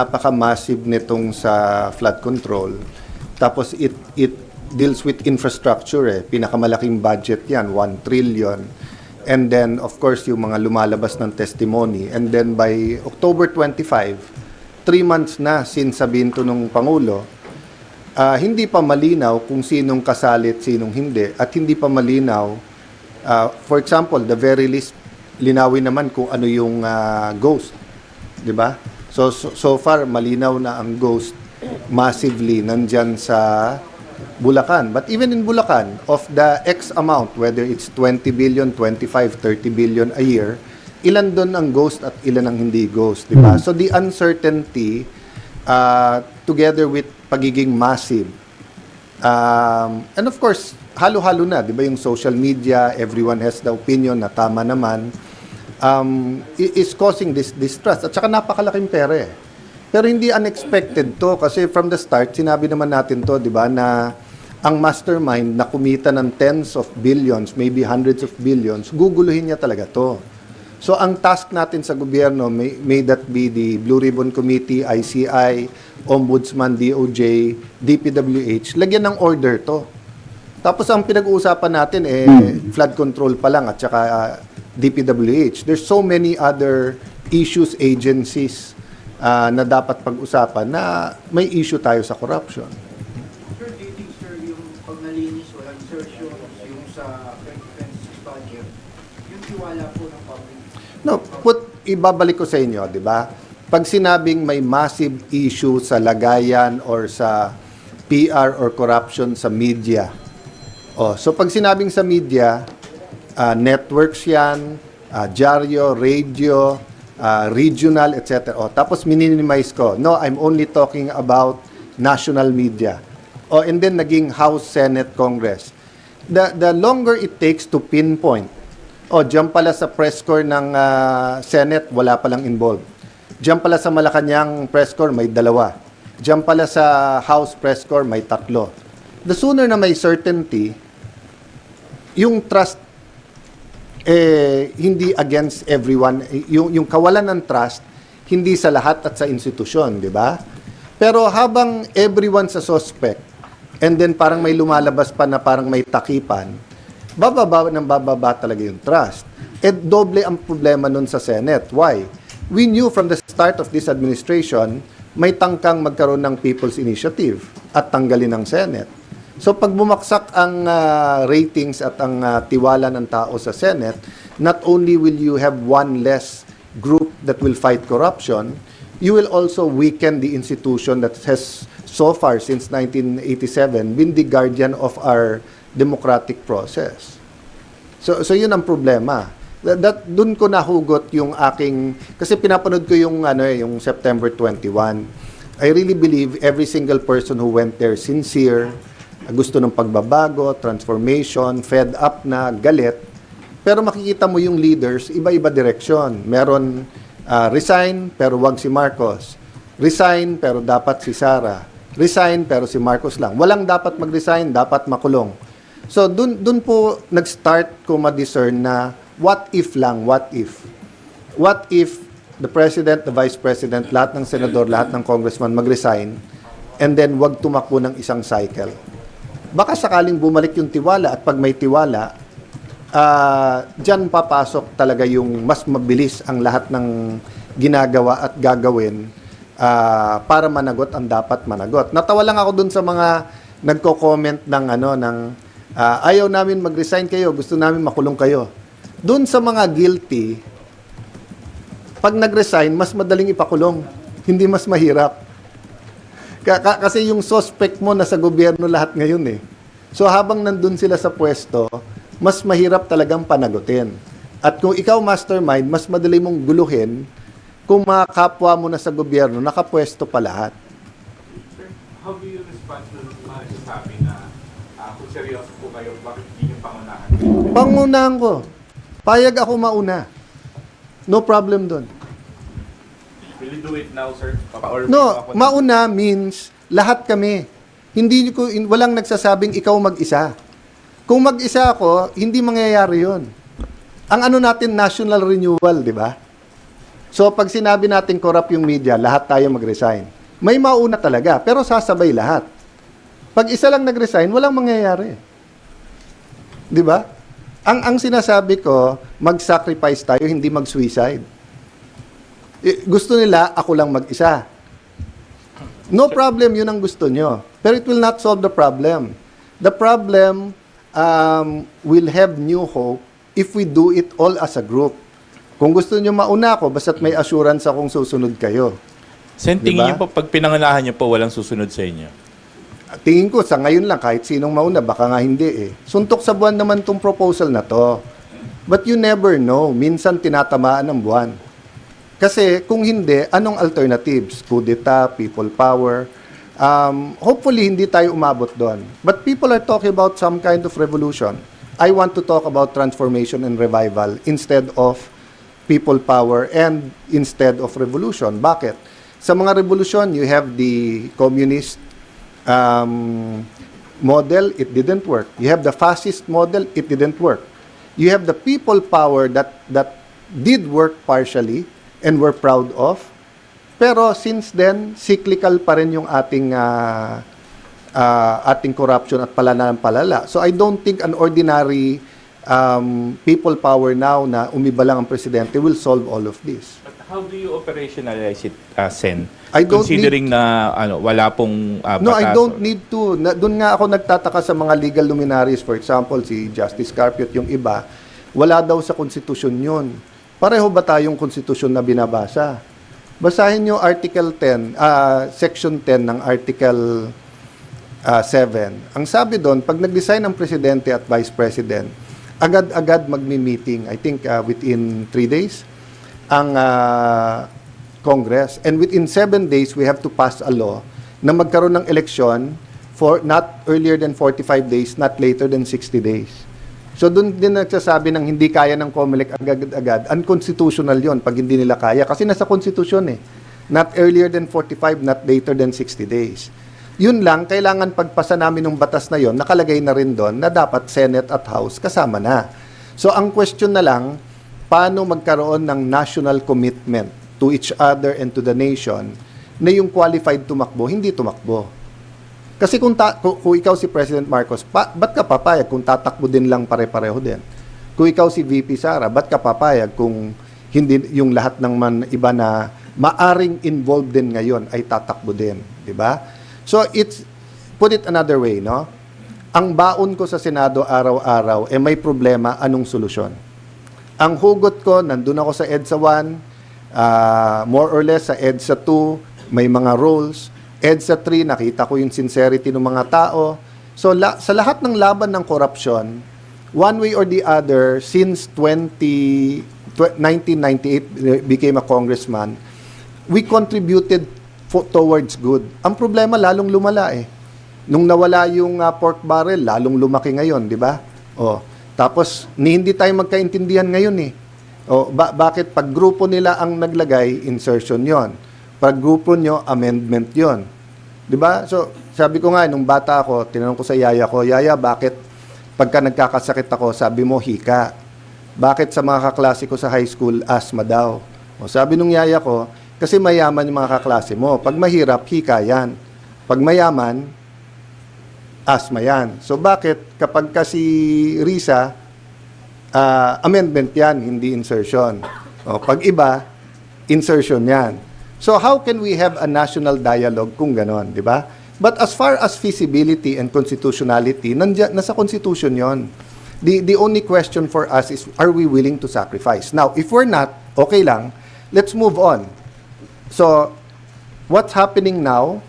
napaka-massive nitong sa flood control. Tapos it deals with infrastructure eh. Pinakamalaking budget yan, 1 trillion. And then, of course, yung mga lumalabas ng testimony. And then by October 25, 3 months na since sabihin to nung Pangulo, hindi pa malinaw kung sinong kasalit, sinong hindi. At hindi pa malinaw, for example, the very least, linawin naman kung ano yung ghost. Diba? So far, malinaw na ang ghost massively nandyan sa Bulacan. But even in Bulacan, of the X amount, whether it's 20 billion, 25, 30 billion a year, ilan doon ang ghost at ilan ang hindi ghost. Diba? So the uncertainty, together with pagiging massive, and of course, halo-halo na, di ba yung social media, everyone has the opinion na tama naman, is causing this distrust. At saka napakalaking pera eh. Pero hindi unexpected to kasi from the start, sinabi naman natin to, di ba, na ang mastermind na kumita ng tens of billions, maybe hundreds of billions, guguluhin niya talaga to. So ang task natin sa gobyerno, may that be the Blue Ribbon Committee, ICI, Ombudsman, DOJ, DPWH, lagyan ng order to. Tapos ang pinag-uusapan natin flood control pa lang at saka DPWH. There's so many other issues, agencies na dapat pag-usapan na may issue tayo sa corruption. Sir, do you think, sir, yung pag nalinis, walang insertion, yung sa 2026 budget, yung tiwala po ng public? No, ibabalik ko sa inyo, di ba? Pag sinabing may massive issue sa lagayan or sa PR or corruption sa media, so pag sinabing sa media, networks yan, dyaryo, radio, regional, etc. Tapos minimize ko. No, I'm only talking about national media. And then naging House, Senate, Congress. The longer it takes to pinpoint, diyan pala sa press corps ng Senate, wala palang involved. Diyan pala sa Malacanang press corps, may 2. Diyan pala sa House press corps, may 3. The sooner na may certainty, yung trust hindi against everyone, yung kawalan ng trust hindi sa lahat at sa institusyon, di ba? Pero habang everyone sa suspect and then parang may lumalabas pa na parang may takipan, bababa talaga yung trust. Doble ang problema nun sa Senate. Why? We knew from the start of this administration may tangkang magkaroon ng People's Initiative at tanggalin ng Senate. So pag bumaksak ang ratings at ang tiwala ng tao sa Senate, not only will you have one less group that will fight corruption, you will also weaken the institution that has so far since 1987 been the guardian of our democratic process. So yun ang problema. Doon ko nahugot yung aking, kasi pinapanood ko yung yung September 21. I really believe every single person who went there sincere, gusto ng pagbabago, transformation, fed up na, galit. Pero makikita mo yung leaders, iba-iba direksyon. Meron resign, pero wag si Marcos. Resign, pero dapat si Sara. Resign, pero si Marcos lang. Walang dapat mag-resign, dapat makulong. So, dun po nag-start ko ma-discern na what if lang, what if? What if the President, the Vice President, lahat ng Senador, lahat ng Congressman mag-resign and then wag tumakbo ng isang cycle? Baka sakaling bumalik yung tiwala at pag may tiwala, dyan papasok talaga yung mas mabilis ang lahat ng ginagawa at gagawin para managot ang dapat managot. Natawa lang ako dun sa mga nagko-comment ng ayaw namin mag-resign kayo, gusto namin makulong kayo. Dun sa mga guilty, pag nag-resign, mas madaling ipakulong, hindi mas mahirap. Kasi yung suspect mo nasa gobyerno lahat ngayon eh. So habang nandun sila sa pwesto, mas mahirap talagang panagutin. At kung ikaw mastermind, mas madali mong guluhin kung mga kapwa mo na sa gobyerno, nakapwesto pa lahat. Sir, how do you respond to mga nagsasabi na kung seryoso po kayo, bakit hindi yung pangunahan? Pangunahan ko. Payag ako mauna. No problem dun. Will you do it now, sir? No, mauna means lahat kami. Walang nagsasabing ikaw mag-isa. Kung mag-isa ako, hindi mangyayari 'yon. Ang natin national renewal, di ba? So pag sinabi natin corrupt yung media, lahat tayo mag-resign. May mauna talaga, pero sasabay lahat. Pag isa lang nag-resign, walang mangyayari. Di ba? Ang sinasabi ko, mag-sacrifice tayo, hindi mag-suicide. Gusto nila, ako lang mag-isa. No problem, yun ang gusto nyo. Pero it will not solve the problem. The problem will have new hope if we do it all as a group. Kung gusto nyo mauna ako, basta't may assurance akong susunod kayo. Sen, Diba? tingin niyo po, pag pinangalahan niyo po, walang susunod sa inyo? Tingin ko, sa ngayon lang, kahit sinong mauna, baka nga hindi eh. Suntok sa buwan naman tong proposal na to. But you never know. Minsan tinatamaan ng buwan. Kasi kung hindi, anong alternatives? Kudeta, people power. Hopefully, hindi tayo umabot doon. But people are talking about some kind of revolution. I want to talk about transformation and revival instead of people power and instead of revolution. Bakit? Sa mga revolution, you have the communist model, it didn't work. You have the fascist model, it didn't work. You have the people power that did work partially and we're proud of. Pero since then, cyclical pa rin yung ating corruption at palala ng palala. So I don't think an ordinary people power now na umiba lang ang presidente will solve all of this. But how do you operationalize it, Sen? I don't Considering na wala pong No, I batas don't or- need to. Doon nga ako nagtataka sa mga legal luminaries. For example, si Justice Carpio at yung iba, wala daw sa konstitusyon yun. Pareho ba tayong konstitusyon na binabasa? Basahin nyo Article 10, Section 10 ng Article 7. Ang sabi doon, pag nag-design ang presidente at vice president, agad-agad magmi-meeting, I think within 3 days, ang Congress. And within 7 days, we have to pass a law na magkaroon ng eleksyon for not earlier than 45 days, not later than 60 days. So doon din nagsasabi ng hindi kaya ng COMELEC agad-agad, unconstitutional yon pag hindi nila kaya. Kasi nasa konstitusyon eh. Not earlier than 45, not later than 60 days. Yun lang, kailangan pagpasa namin ng batas na yon, nakalagay na rin doon na dapat Senate at House kasama na. So ang question na lang, paano magkaroon ng national commitment to each other and to the nation na yung qualified tumakbo, hindi tumakbo. Kasi kung ikaw si President Marcos, ba't ka papayag kung tatakbo din lang pare-pareho din? Kung ikaw si VP Sara, ba't ka papayag kung hindi yung lahat ng iba na maaring involved din ngayon ay tatakbo din, di ba? So put it another way, no? Ang baon ko sa Senado araw-araw may problema, anong solusyon? Ang hugot ko, nandun ako sa EDSA 1, more or less sa EDSA 2, may mga roles. EDSA 3, nakita ko yung sincerity ng mga tao. So sa lahat ng laban ng corruption, one way or the other, since 1998 became a congressman, we contributed towards good. Ang problema, lalong lumala eh. Nung nawala yung pork barrel, lalong lumaki ngayon, di ba? Tapos, hindi tayo magkaintindihan ngayon eh. Bakit pag grupo nila ang naglagay, insertion yon. Pag grupo nyo, amendment yon. Di ba? So, sabi ko nga, nung bata ako, tinanong ko sa yaya ko, Yaya, bakit pagka nagkakasakit ako, sabi mo, hika? Bakit sa mga kaklase ko sa high school, asthma daw? Sabi nung yaya ko, kasi mayaman yung mga kaklase mo. Pag mahirap, hika yan. Pag mayaman, asthma yan. So bakit kapag kasi Risa, amendment yan, hindi insertion. Pag iba, insertion yan. So how can we have a national dialogue kung ganon, di ba? But as far as feasibility and constitutionality, nasa constitution yon. The only question for us is, are we willing to sacrifice? Now, if we're not, okay lang, let's move on. So, what's happening now,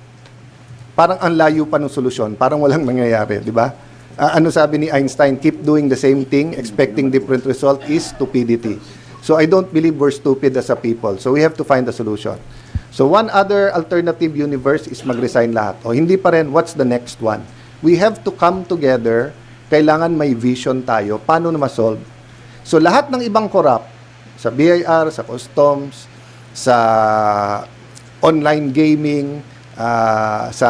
parang ang layo pa ng solusyon, parang walang nangyayari, di ba? Ano sabi ni Einstein, keep doing the same thing, expecting different result is stupidity. So, I don't believe we're stupid as a people. So, we have to find a solution. So, one other alternative universe is mag-resign lahat. Hindi pa rin, what's the next one? We have to come together, kailangan may vision tayo, paano na ma-solve? So, lahat ng ibang corrupt, sa BIR, sa customs, sa online gaming, sa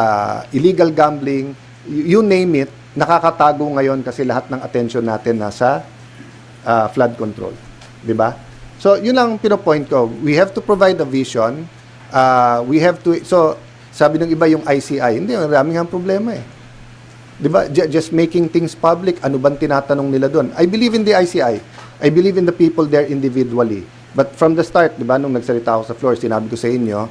illegal gambling, you name it, nakakatago ngayon kasi lahat ng attention natin nasa flood control. Di ba? So, yun lang pinopoint ko. We have to provide a vision. We have to, so, sabi ng iba yung ICI, hindi, maraming ang problema eh. Di ba? Just making things public, ano bang tinatanong nila doon? I believe in the ICI. I believe in the people there individually. But from the start, di ba, nung nagsalita ako sa floor, sinabi ko sa inyo,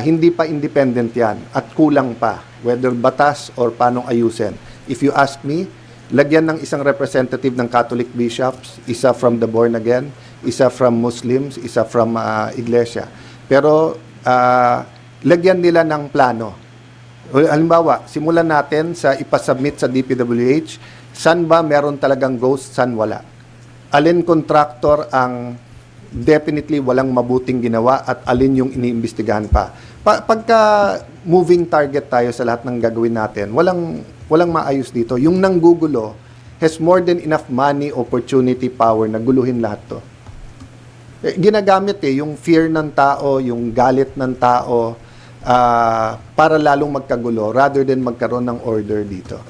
hindi pa independent yan at kulang pa, whether batas or paano ayusin. If you ask me, lagyan ng isang representative ng Catholic bishops, isa from the born again, isa from Muslims, isa from Iglesia. Pero lagyan nila ng plano. Halimbawa, simulan natin sa ipasubmit sa DPWH, saan ba meron talagang ghost, saan wala. Alin contractor ang definitely walang mabuting ginawa at alin yung iniimbestigahan pa. Pagka moving target tayo sa lahat ng gagawin natin, walang maayos dito. Yung nanggugulo has more than enough money, opportunity, power na guluhin lahat to. Ginagamit yung fear ng tao, yung galit ng tao para lalong magkagulo rather than magkaroon ng order dito.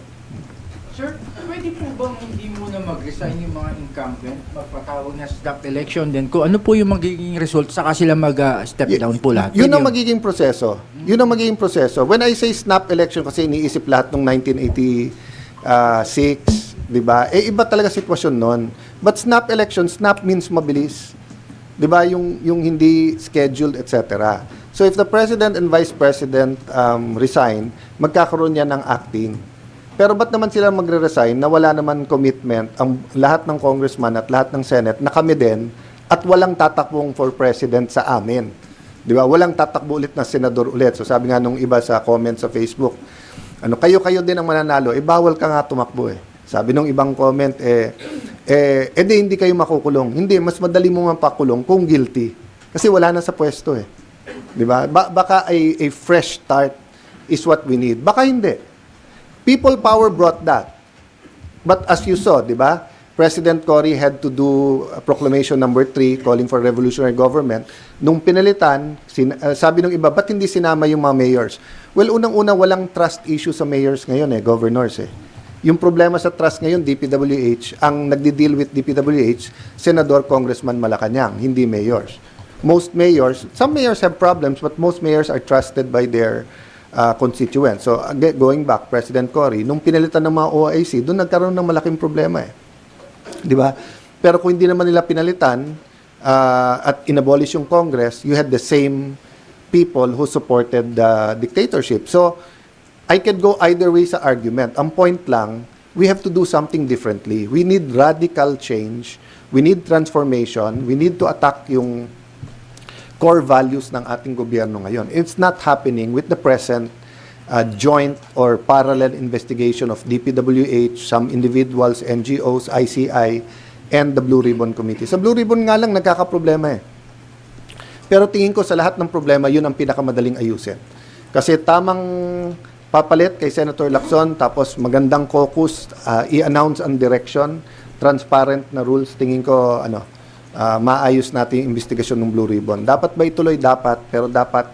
Sir, pwede po bang hindi muna mag-resign yung mga incumbent, magpatawag na snap election, then kung ano po yung magiging result, saka sila mag-step down po lahat? Yun ang magiging proseso. Yun ang magiging proseso. When I say snap election, kasi iniisip lahat ng 1986, di ba? Iba talaga sitwasyon nun. But snap election, snap means mabilis. Di ba? Yung hindi scheduled, etc. So if the President and Vice President resign, magkakaroon yan ng acting. Pero ba't naman sila magre-resign na wala naman commitment ang lahat ng congressman at lahat ng Senate na kami din at walang tatakbong for president sa amin. Di ba? Walang tatakbo ulit na senador ulit. So sabi nga nung iba sa comment sa Facebook, kayo din ang mananalo, bawal ka nga tumakbo eh. Sabi nung ibang comment, hindi kayo makukulong. Hindi, mas madali mo mapakulong kung guilty. Kasi wala na sa pwesto eh. Di ba? Baka a fresh start is what we need. Baka hindi. People power brought that. But as you saw, di ba? President Cory had to do proclamation number 3 calling for revolutionary government. Nung pinalitan, sabi ng iba, ba't hindi sinama yung mga mayors? Well, unang-una, walang trust issue sa mayors ngayon governors Yung problema sa trust ngayon, DPWH, ang nagdi-deal with DPWH, Senador, Congressman Malacanang, hindi mayors. Most mayors, some mayors have problems, but most mayors are trusted by their constituents. So, going back, President Cory, nung pinalitan ng mga OIC, doon nagkaroon ng malaking problema Di ba? Pero kung hindi naman nila pinalitan at inabolish yung Congress, you had the same people who supported the dictatorship. So, I could go either way sa argument. Ang point lang, we have to do something differently. We need radical change. We need transformation. We need to attack yung core values ng ating gobyerno ngayon. It's not happening with the present joint or parallel investigation of DPWH, some individuals, NGOs, ICI, and the Blue Ribbon Committee. Sa Blue Ribbon nga lang nagkakaproblema Pero tingin ko sa lahat ng problema, yun ang pinakamadaling ayusin. Kasi tamang papalit kay Senator Lacson, tapos magandang caucus, i-announce ang direction, transparent na rules, tingin ko, maayos natin yung investigasyon ng Blue Ribbon. Dapat ba ituloy? Dapat. Pero dapat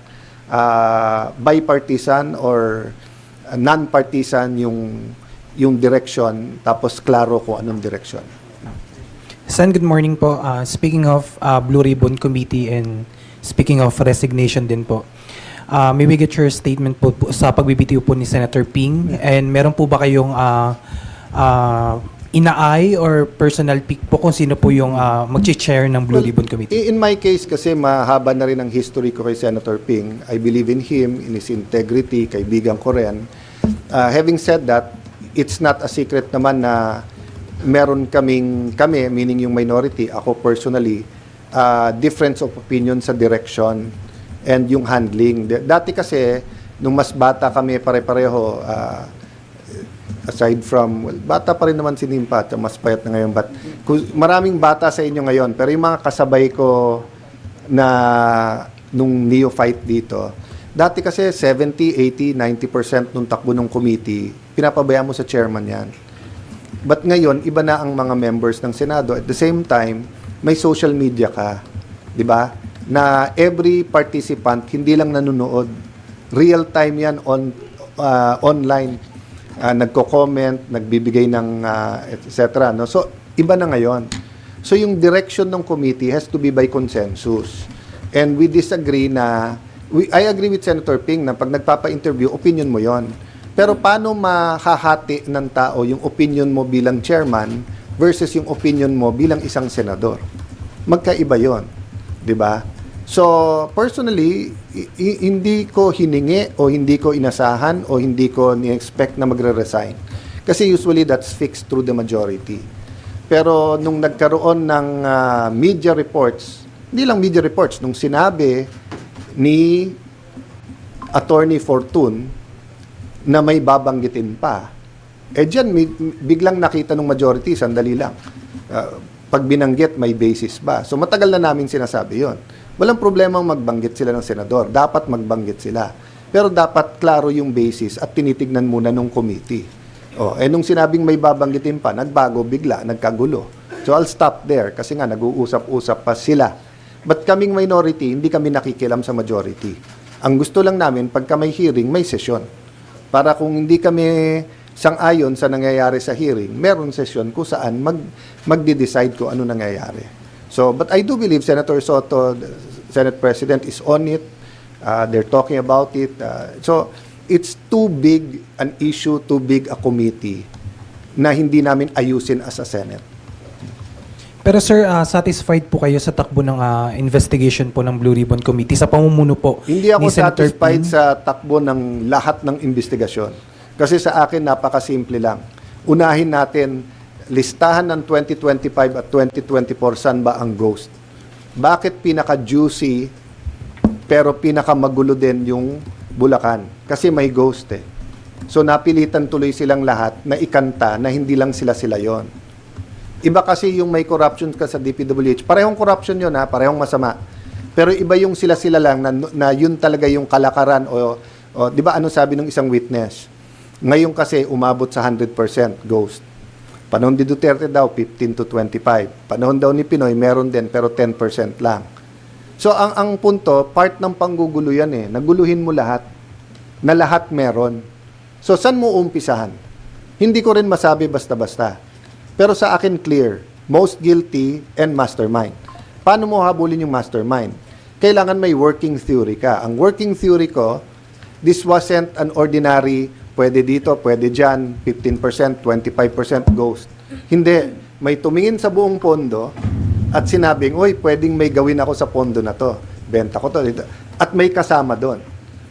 bipartisan or non-partisan yung direction, tapos klaro kung anong direction. Sen, good morning po. Speaking of Blue Ribbon Committee and speaking of resignation din po, may we get your statement po sa pagbibitiw po ni Senator Ping? And meron po ba kayong inaay or personal pick po kung sino po yung mag-chair ng Blue Ribbon Committee? In my case kasi mahaba na rin ang history ko kay Senator Ping. I believe in him, in his integrity, kaibigan ko rin. Having said that, it's not a secret naman na meron kami, meaning yung minority, ako personally, difference of opinion sa direction and yung handling. Dati kasi, nung mas bata kami pare-pareho, aside from, bata pa rin naman si Nimpa, mas payat na ngayon. But maraming bata sa inyo ngayon, pero yung mga kasabay ko na nung neophyte dito, dati kasi 70, 80, 90% nung takbo ng committee, pinapabayaan mo sa chairman yan. But ngayon, iba na ang mga members ng Senado. At the same time, may social media ka, di ba? Na every participant, hindi lang nanonood. Real time yan online. Nagko-comment, nagbibigay ng etc. No? So, iba na ngayon. So yung direction ng committee has to be by consensus. And we disagree na, I agree with Senator Ping na pag nagpapa-interview, opinion mo yon. Pero paano mahahati ng tao yung opinion mo bilang chairman versus yung opinion mo bilang isang senador? Magkaiba yon, di ba? So, personally, hindi ko hiningi o hindi ko inasahan o hindi ko ni-expect na magre-resign. Kasi usually that's fixed through the majority. Pero nung nagkaroon ng media reports, hindi lang media reports, nung sinabi ni Attorney Fortun na may babanggitin pa, dyan biglang nakita ng majority, sandali lang. Pag binanggit, may basis ba? So matagal na namin sinasabi yon. Walang problemang magbanggit sila ng senador. Dapat magbanggit sila. Pero dapat klaro yung basis at tinitignan muna ng committee. Nung sinabing may babanggitin pa, nagbago bigla, nagkagulo. So I'll stop there kasi nga nag-uusap-usap pa sila. But kaming minority, hindi kami nakikialam sa majority. Ang gusto lang namin, pagka may hearing, may session. Para kung hindi kami sang-ayon sa nangyayari sa hearing, meron session kung saan magde-decide kung ano nangyayari. So, but I do believe Senator Soto, the Senate President, is on it. They're talking about it. So, it's too big an issue, too big a committee na hindi namin ayusin as a Senate. Pero sir, satisfied po kayo sa takbo ng investigation po ng Blue Ribbon Committee sa pamumuno po Hindi ako ni Senator satisfied Ping? sa takbo ng lahat ng investigasyon. Kasi sa akin, napakasimple lang. Unahin natin, listahan ng 2025 at 2024, saan ba ang ghost? Bakit pinaka-juicy pero pinaka-magulo din yung Bulacan? Kasi may ghost eh. So napilitan tuloy silang lahat na ikanta na hindi lang sila yon. Iba kasi yung may corruption ka sa DPWH. Parehong corruption yun ha, parehong masama. Pero iba yung sila lang na yun talaga yung kalakaran o di ba ano sabi ng isang witness? Ngayon kasi umabot sa 100% ghost. Panahon ni Duterte daw 15 to 25. Panahon daw ni Pinoy meron din pero 10% lang. So ang punto, part ng panggugulo yan eh. Naguluhin mo lahat na lahat meron. So saan mo umpisahan? Hindi ko rin masabi basta-basta. Pero sa akin clear, most guilty and mastermind. Paano mo habulin yung mastermind? Kailangan may working theory ka. Ang working theory ko, this wasn't an ordinary pwede dito, pwede dyan, 15%, 25% ghost. Hindi. May tumingin sa buong pondo at sinabing, uy, pwedeng may gawin ako sa pondo na to. Benta ko to. Dito. At may kasama doon.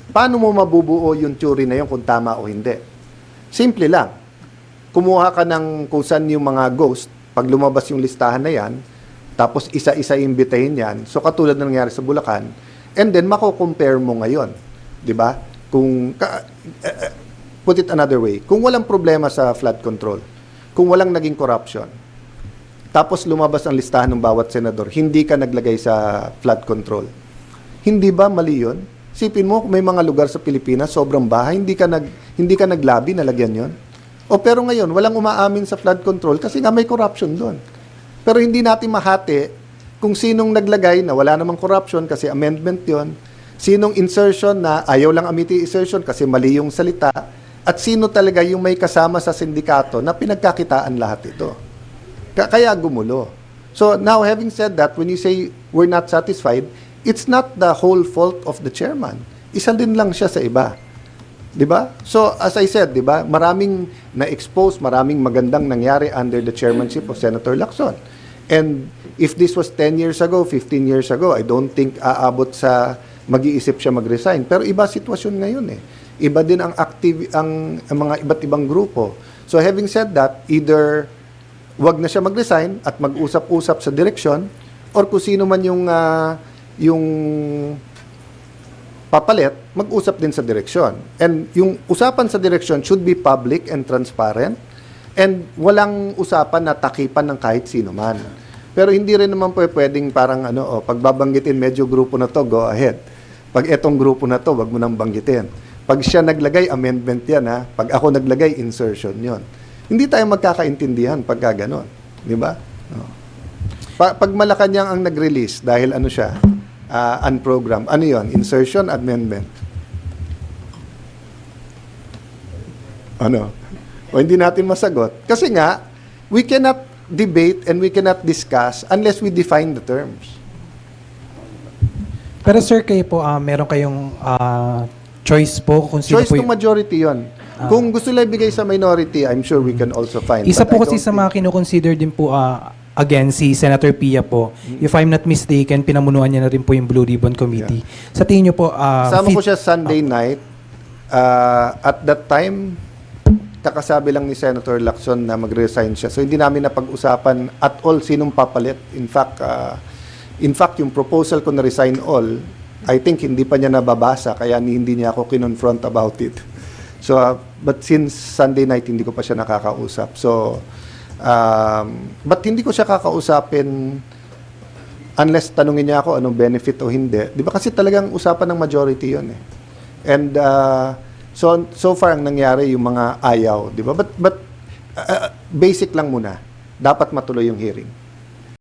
Paano mo mabubuo yung theory na yun kung tama o hindi? Simple lang. Kumuha ka ng kung saan yung mga ghost, pag lumabas yung listahan na yan, tapos isa-isa imbitahin yan. So katulad na nangyari sa Bulacan, and then mako-compare mo ngayon. 'Di ba? Kung put it another way, kung walang problema sa flood control, kung walang naging corruption, tapos lumabas ang listahan ng bawat senador, hindi ka naglagay sa flood control. Hindi ba mali yun? Sipin mo, may mga lugar sa Pilipinas, sobrang bahay, hindi ka naglabi na lagyan yun. O pero ngayon, walang umaamin sa flood control kasi nga may corruption doon. Pero hindi natin mahati kung sinong naglagay na wala namang corruption kasi amendment yon, sinong insertion na ayaw lang amiti insertion kasi mali yung salita, at sino talaga yung may kasama sa sindikato na pinagkakitaan lahat ito. Kaya gumulo. So now having said that, when you say we're not satisfied, it's not the whole fault of the chairman. Isa din lang siya sa iba. 'Di ba? So as I said, 'di ba, maraming na-expose, maraming magandang nangyari under the chairmanship of Senator Lacson. And if this was 10 years ago, 15 years ago, I don't think aabot sa mag-iisip siya mag-resign. Pero iba sitwasyon ngayon eh. Iba din ang mga iba't ibang grupo. So having said that, either wag na siya mag-resign at mag-usap-usap sa direksyon, or kung sino man yung papalit, mag-usap din sa direksyon. And yung usapan sa direksyon should be public and transparent, and walang usapan na takipan ng kahit sino man. Pero hindi rin naman pwedeng parang pagbabanggitin medyo grupo na to, go ahead. Pag etong grupo na to, wag mo nang banggitin. Pag siya naglagay, amendment yan ha. Pag ako naglagay, insertion yon. Hindi tayo magkakaintindihan pagka ganon. Di ba? No. Pag Malacanang ang nag-release dahil siya, unprogrammed, ano yon? Insertion, amendment. O hindi natin masagot. Kasi nga, we cannot debate and we cannot discuss unless we define the terms. Pero sir, kayo po, meron kayong choice po kung sino Choice po ng majority yon. Kung gusto lang ibigay sa minority, I'm sure we can also find. Isa But po I kasi don't sa mga kinoconsider din po, again, si Senator Pia po, if I'm not mistaken, pinamunuan niya na rin po yung Blue Ribbon Committee. Sa tingin niyo po, Kasama ko siya Sunday night. At that time, kakasabi lang ni Senator Lacson na mag-resign siya. So hindi namin napag-usapan at all sinong papalit. In fact, yung proposal ko na resign all, I think hindi pa niya nababasa kaya hindi niya ako kinonfront about it. So, but since Sunday night, hindi ko pa siya nakakausap. So, but hindi ko siya kakausapin unless tanungin niya ako anong benefit o hindi. Di ba kasi talagang usapan ng majority yun eh. And so far ang nangyari yung mga ayaw, di ba? But basic lang muna. Dapat matuloy yung hearing.